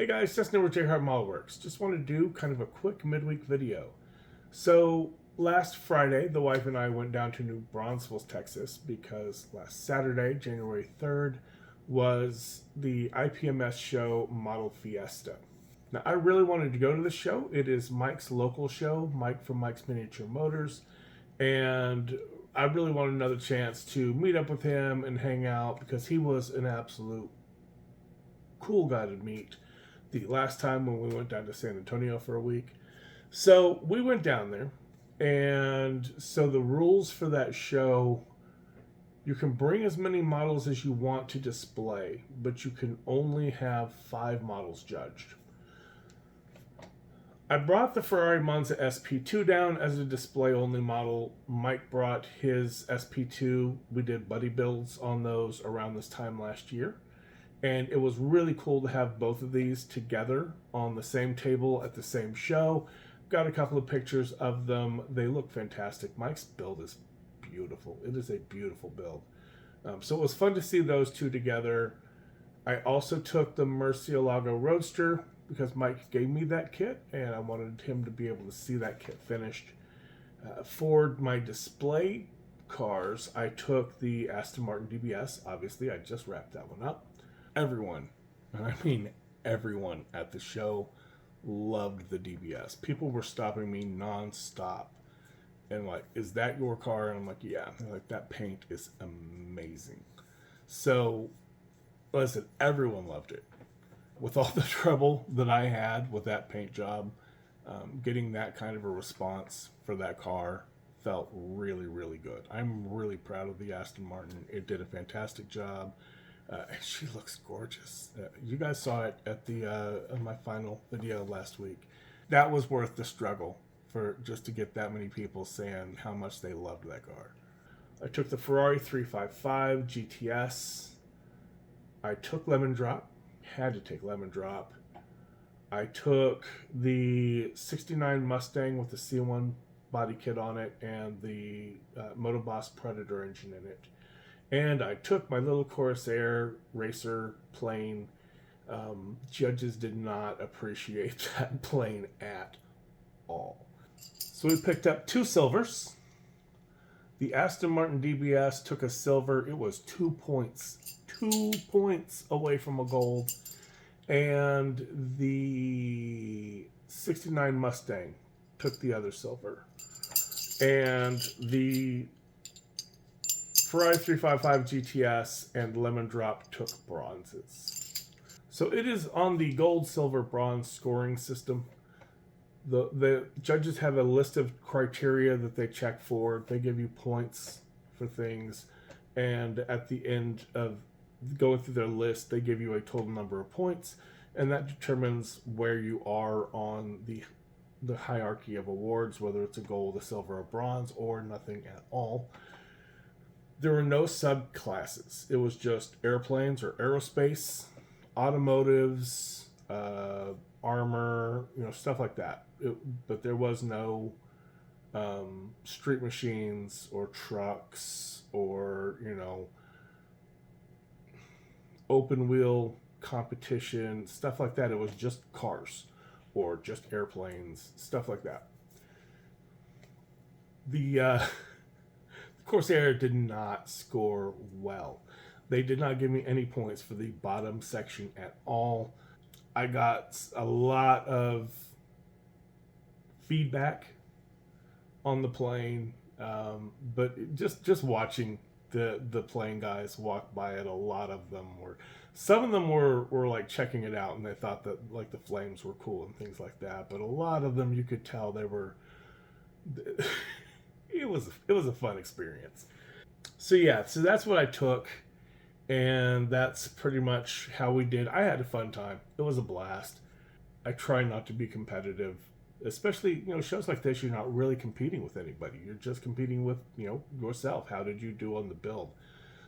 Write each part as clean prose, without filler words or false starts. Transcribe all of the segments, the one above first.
Guys, Justin with JHart Modelworks. Just want to do kind of a quick midweek video. So last Friday, the wife and I went down to New Braunfels, Texas, because last Saturday, January 3rd, was the IPMS show Model Fiesta. Now, I really wanted to go to the show. It is Mike's local show, Mike from Mike's Miniature Motors, and I really wanted another chance to meet up with him and hang out because he was an absolute cool guy to meet the last time when we went down to San Antonio for a week. So we went down there, and so the rules for that show, you can bring as many models as you want to display, but you can only have 5 models judged. I brought the Ferrari Monza SP2 down as a display-only model. Mike brought his SP2. We did buddy builds on those around this time last year. And it was really cool to have both of these together on the same table at the same show. Got a couple of pictures of them. They look fantastic. Mike's build is beautiful. It is a beautiful build. So it was fun to see those two together. I also took the Murcielago Roadster because Mike gave me that kit, and I wanted him to be able to see that kit finished. For my display cars, I took the Aston Martin DBS. Obviously, I just wrapped that one up. Everyone, and I mean everyone at the show, loved the DBS. People were stopping me non-stop and like, is that your car? And I'm like, yeah. They're like, that paint is amazing. So listen, everyone loved it. With all the trouble that I had with that paint job, getting that kind of a response for that car felt really, really good. I'm really proud of the Aston Martin. It did a fantastic job. And she looks gorgeous. You guys saw it at the my final video last week. That was worth the struggle for just to get that many people saying how much they loved that car. I took the Ferrari 355 GTS. I took Lemon Drop. Had to take Lemon Drop. I took the 69 Mustang with the C1 body kit on it and the Motoboss Predator engine in it. And I took my little Corsair racer plane. Judges did not appreciate that plane at all. So we picked up 2 silvers. The Aston Martin DBS took a silver. It was 2 points. 2 points away from a gold. And the 69 Mustang took the other silver. And the Ferrari 355 GTS and Lemon Drop took bronzes. So it is on the gold, silver, bronze scoring system. The judges have a list of criteria that they check for. They give you points for things. And at the end of going through their list, they give you a total number of points. And that determines where you are on the hierarchy of awards, whether it's a gold, a silver, or bronze, or nothing at all. There were no subclasses. It was just airplanes or aerospace, automotives, armor, stuff like that. But there was no street machines or trucks or, open wheel competition, stuff like that. It was just cars or just airplanes, stuff like that. The Corsair did not score well. They did not give me any points for the bottom section at all. I got a lot of feedback on the plane, but just watching the plane guys walk by it, a lot of them some of them were like checking it out and they thought that like the flames were cool and things like that, but a lot of them you could tell they were it was a fun experience. So that's what I took, and that's pretty much how we did. I had a fun time. It was a blast. I try not to be competitive, especially shows like this. You're not really competing with anybody. You're just competing with yourself. How did you do on the build?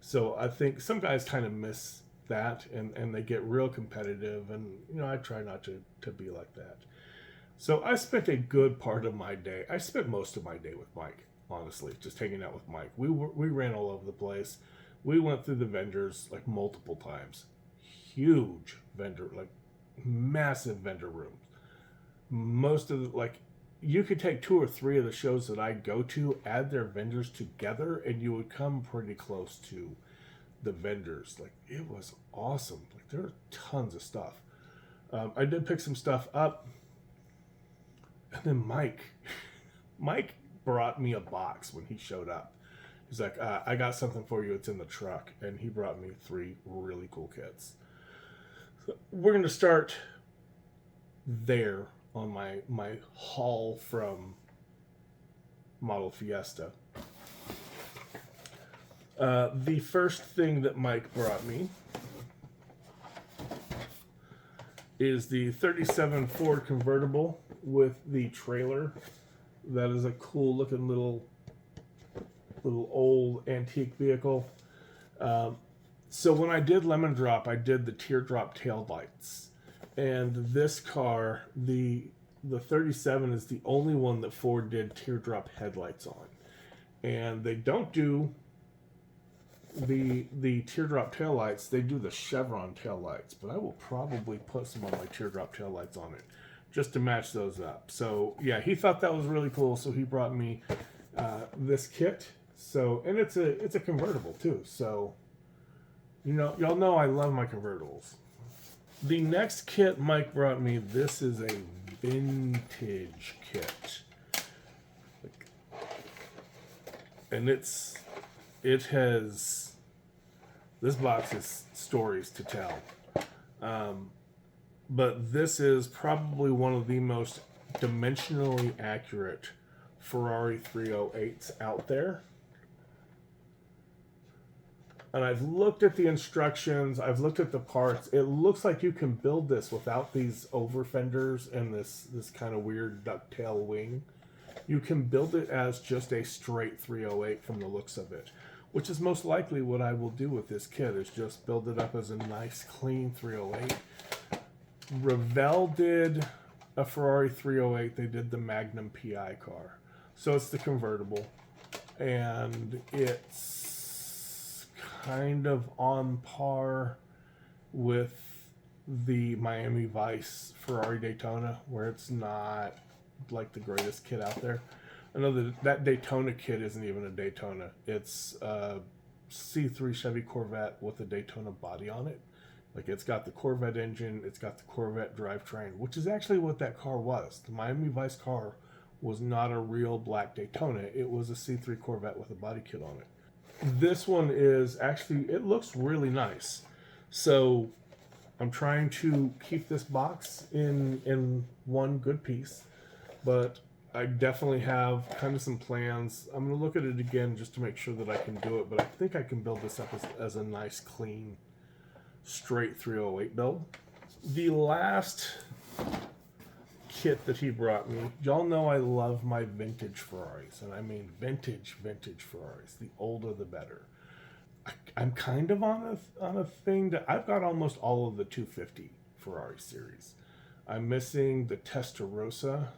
So I think some guys kind of miss that, and they get real competitive, and I try not to be like that. So I spent a good part of my day. I spent most of my day with Mike, honestly, just hanging out with Mike. We ran all over the place. We went through the vendors like multiple times. Huge vendor, like massive vendor rooms. Most of the, like, you could take 2 or 3 of the shows that I go to, add their vendors together, and you would come pretty close to the vendors. Like, it was awesome. Like, there are tons of stuff. I did pick some stuff up, and then Mike brought me a box when he showed up. He's like, I got something for you. It's in the truck. And he brought me 3 really cool kits. So we're going to start there on my haul from Model Fiesta. The first thing that Mike brought me is the 37 Ford convertible with the trailer. That is a cool looking little old antique vehicle. So when I did Lemon Drop, I did the teardrop tail lights. And this car, the 37 is the only one that Ford did teardrop headlights on. And they don't do the teardrop taillights, they do the chevron taillights, but I will probably put some of my teardrop taillights on it just to match those up. So yeah, he thought that was really cool, so he brought me this kit. So, and it's a convertible too, so y'all know I love my convertibles. The next kit Mike brought me, this is a vintage kit, and this box has stories to tell. But this is probably one of the most dimensionally accurate Ferrari 308s out there. And I've looked at the instructions, I've looked at the parts. It looks like you can build this without these over fenders and this kind of weird ducktail wing. You can build it as just a straight 308 from the looks of it, which is most likely what I will do with this kit, is just build it up as a nice clean 308. Revell did a Ferrari 308. They did the Magnum PI car. So it's the convertible, and it's kind of on par with the Miami Vice Ferrari Daytona, where it's not like the greatest kit out there. I know that Daytona kit isn't even a Daytona. It's a C3 Chevy Corvette with a Daytona body on it. Like, it's got the Corvette engine, it's got the Corvette drivetrain, which is actually what that car was. The Miami Vice car was not a real black Daytona. It was a C3 Corvette with a body kit on it. This one is actually, it looks really nice. So I'm trying to keep this box in one good piece, but I definitely have kind of some plans. I'm going to look at it again just to make sure that I can do it, but I think I can build this up as a nice, clean, straight 308 build. The last kit that he brought me, y'all know I love my vintage Ferraris, and I mean vintage Ferraris. The older the better. I'm kind of on a thing that I've got almost all of the 250 Ferrari series. I'm missing the Testarossa.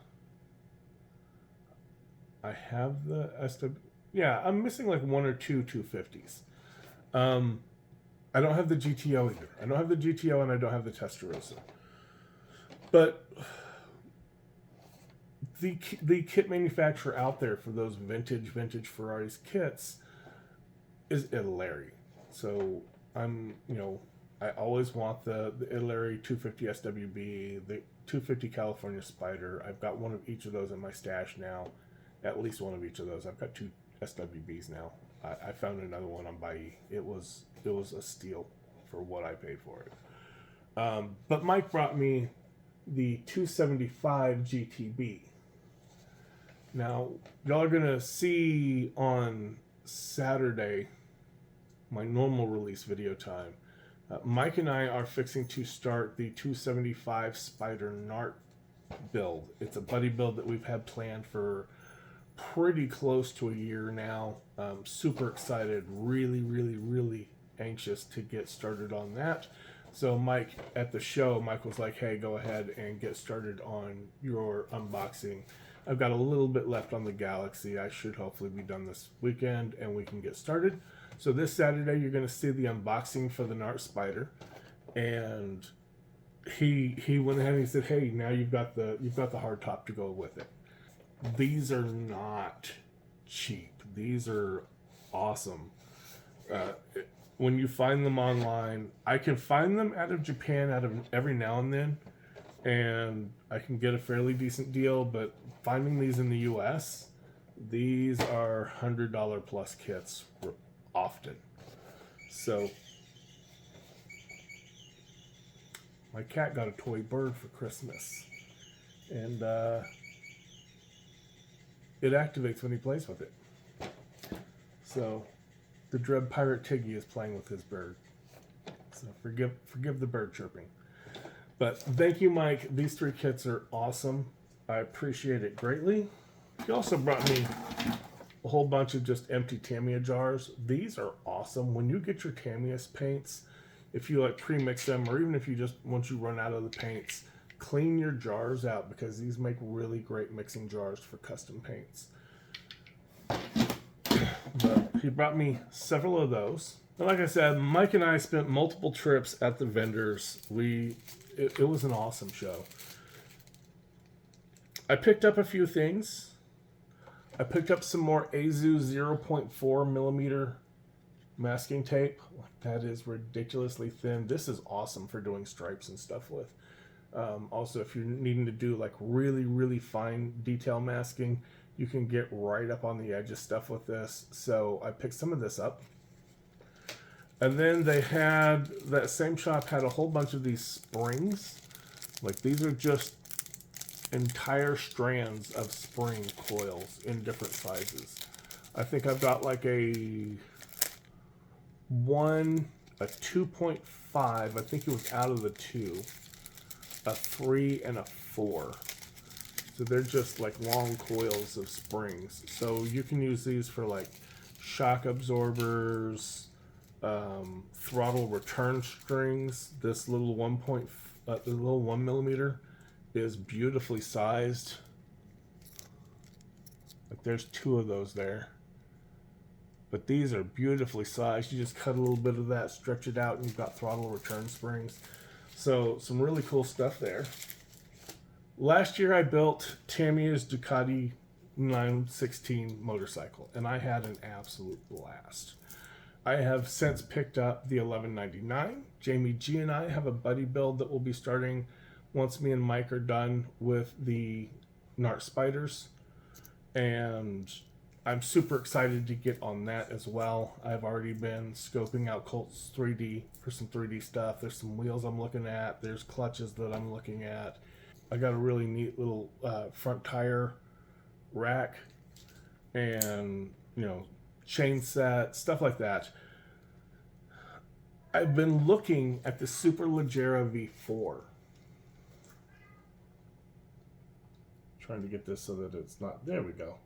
I have the SW. Yeah, I'm missing like 1 or 2 250s. I don't have the GTO either. I don't have the GTO and I don't have the Testarossa. But the kit manufacturer out there for those vintage Ferraris kits is Italeri. So I always want the Italeri 250 SWB, the 250 California Spider. I've got one of each of those in my stash now. At least one of each of those. I've got 2 SWBs now. I found another one on Buyee. It was a steal for what I paid for it. But Mike brought me the 275 GTB. Now, y'all are gonna see on Saturday, my normal release video time, Mike and I are fixing to start the 275 Spider Nart build. It's a buddy build that we've had planned for pretty close to a year now. Super excited, really anxious to get started on that. So Mike, at the show, Mike was like, hey, go ahead and get started on your unboxing. I've got a little bit left on the Galaxy. I should hopefully be done this weekend and we can get started. So this Saturday, you're going to see the unboxing for the Nart Spider. And he went ahead and he said, "Hey, now you've got the hard top to go with it." These are not cheap. These are awesome. Uh, when you find them online, I can find them out of Japan out of every now and then, and I can get a fairly decent deal. But finding these in the U.S., these are $100 plus kits often. So my cat got a toy bird for Christmas, and it activates when he plays with it. So the Dread Pirate Tiggy is playing with his bird. So forgive the bird chirping. But thank you, Mike. These 3 kits are awesome. I appreciate it greatly. He also brought me a whole bunch of just empty Tamiya jars. These are awesome. When you get your Tamiya paints, if you like pre-mix them, or even if you just, once you run out of the paints, clean your jars out, because these make really great mixing jars for custom paints. But he brought me several of those. And like I said, Mike and I spent multiple trips at the vendors. It was an awesome show. I picked up a few things. I picked up some more Azu 0.4 millimeter masking tape. That is ridiculously thin. This is awesome for doing stripes and stuff with. Also, if you're needing to do like really, really fine detail masking, you can get right up on the edge of stuff with this. So I picked some of this up. And then they had, that same shop had a whole bunch of these springs. Like, these are just entire strands of spring coils in different sizes. I think I've got like a 2.5, I think it was out of the 2, a 3, and a 4. So they're just like long coils of springs. So you can use these for like shock absorbers, throttle return strings. This little 1 millimeter is beautifully sized. Like, there's 2 of those there. But these are beautifully sized. You just cut a little bit of that, stretch it out, and you've got throttle return springs. So some really cool stuff there. Last year I built Tamiya's Ducati 916 motorcycle, and I had an absolute blast. I have since picked up the 1199. Jamie G and I have a buddy build that will be starting once me and Mike are done with the Nart Spiders, and I'm super excited to get on that as well. I've already been scoping out Colt's 3D for some 3D stuff. There's some wheels I'm looking at. There's clutches that I'm looking at. I got a really neat little front tire rack and, chain set, stuff like that. I've been looking at the Superleggera V4. Trying to get this so that it's not, there we go.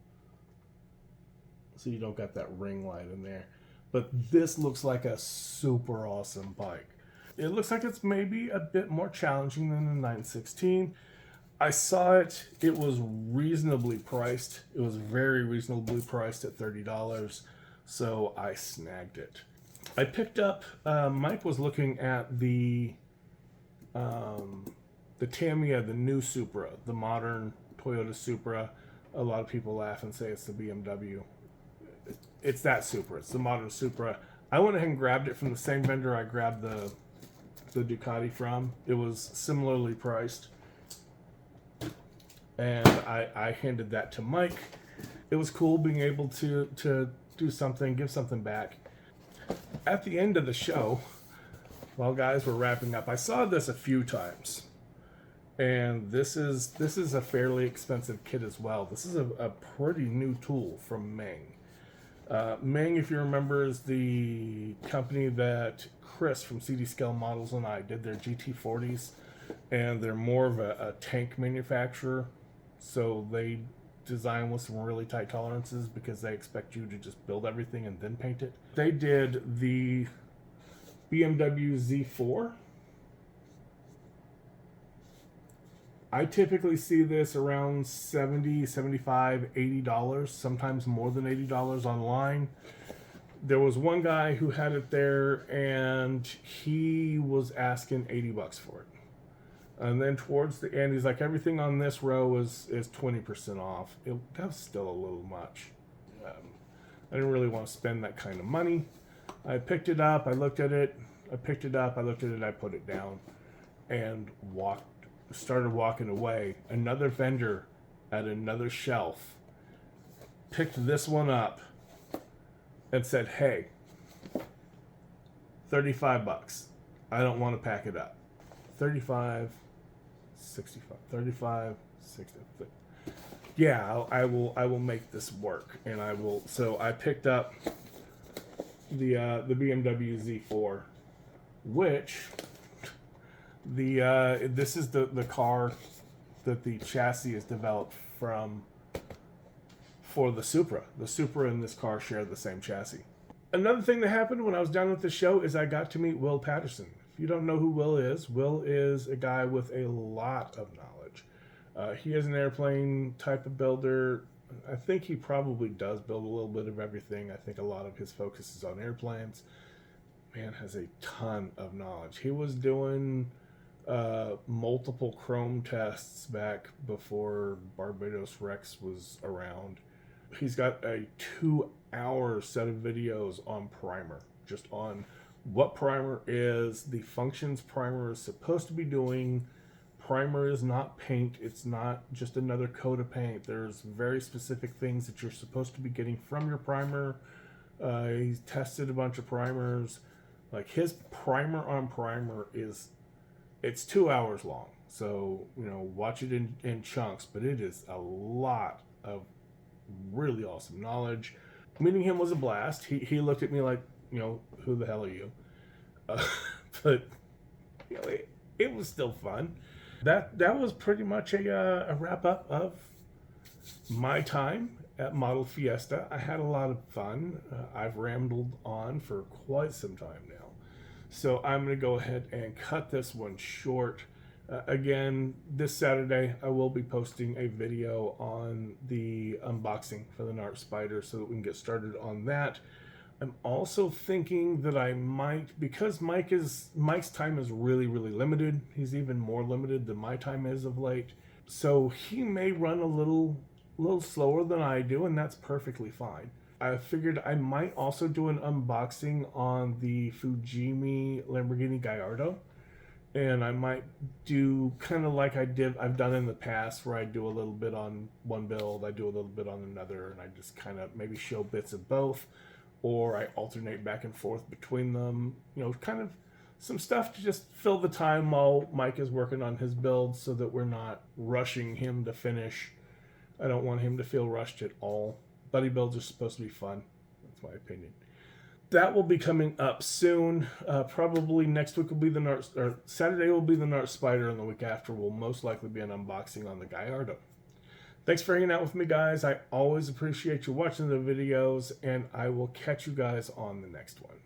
So you don't got that ring light in there. But this looks like a super awesome bike. It looks like it's maybe a bit more challenging than the 916. I saw it. It was reasonably priced. It was very reasonably priced at $30. So I snagged it. I picked up, Mike was looking at the Tamiya, the new Supra, the modern Toyota Supra. A lot of people laugh and say it's the BMW. It's that Supra. It's the modern Supra. I went ahead and grabbed it from the same vendor I grabbed the Ducati from. It was similarly priced. And I handed that to Mike. It was cool being able to do something, give something back. At the end of the show, while guys were wrapping up, I saw this a few times. And this is a fairly expensive kit as well. This is a pretty new tool from Meng. Meng, if you remember, is the company that Chris from CD Scale Models and I did their GT40s. And they're more of a tank manufacturer. So they design with some really tight tolerances because they expect you to just build everything and then paint it. They did the BMW Z4. I typically see this around $70, $75, $80, sometimes more than $80 online. There was one guy who had it there and he was asking $80 for it. And then towards the end, he's like, everything on this row is 20% off. That was still a little much. I didn't really want to spend that kind of money. I picked it up, I looked at it, I picked it up, I looked at it, I put it down, and started walking away. Another vendor at another shelf picked this one up and said, hey, $35. I don't want to pack it up. 35, 65, 35, 60. Yeah, I will make this work, and I will. So I picked up the BMW Z4, which this is the car that the chassis is developed from for the Supra. The Supra and this car share the same chassis. Another thing that happened when I was down at the show is I got to meet Will Pattison. If you don't know who Will is a guy with a lot of knowledge. He is an airplane type of builder. I think he probably does build a little bit of everything. I think a lot of his focus is on airplanes. Man has a ton of knowledge. He was doing multiple chrome tests back before Barbados Rex was around. He's got a 2-hour set of videos on primer, just on what primer is, the functions primer is supposed to be doing. Primer is not paint. It's not just another coat of paint. There's very specific things that you're supposed to be getting from your primer. He's tested a bunch of primers. Like his primer on primer it's 2 hours long. So, watch it in chunks, but it is a lot of really awesome knowledge. Meeting him was a blast. He looked at me like, who the hell are you? But it was still fun. That was pretty much a wrap up of my time at Model Fiesta. I had a lot of fun. I've rambled on for quite some time now. So I'm going to go ahead and cut this one short. Again, this Saturday, I will be posting a video on the unboxing for the NART Spider so that we can get started on that. I'm also thinking that I might, because Mike's time is really, really limited. He's even more limited than my time is of late. So he may run a little slower than I do, and that's perfectly fine. I figured I might also do an unboxing on the Fujimi Lamborghini Gallardo. And I might do kind of like I've done in the past, where I do a little bit on one build, I do a little bit on another, and I just kind of maybe show bits of both, or I alternate back and forth between them. Kind of some stuff to just fill the time while Mike is working on his build, so that we're not rushing him to finish. I don't want him to feel rushed at all. Buddy builds are supposed to be fun. That's my opinion. That will be coming up soon. Probably next week will be the NART, or Saturday will be the NART Spider, and the week after will most likely be an unboxing on the Gallardo. Thanks for hanging out with me, guys. I always appreciate you watching the videos, and I will catch you guys on the next one.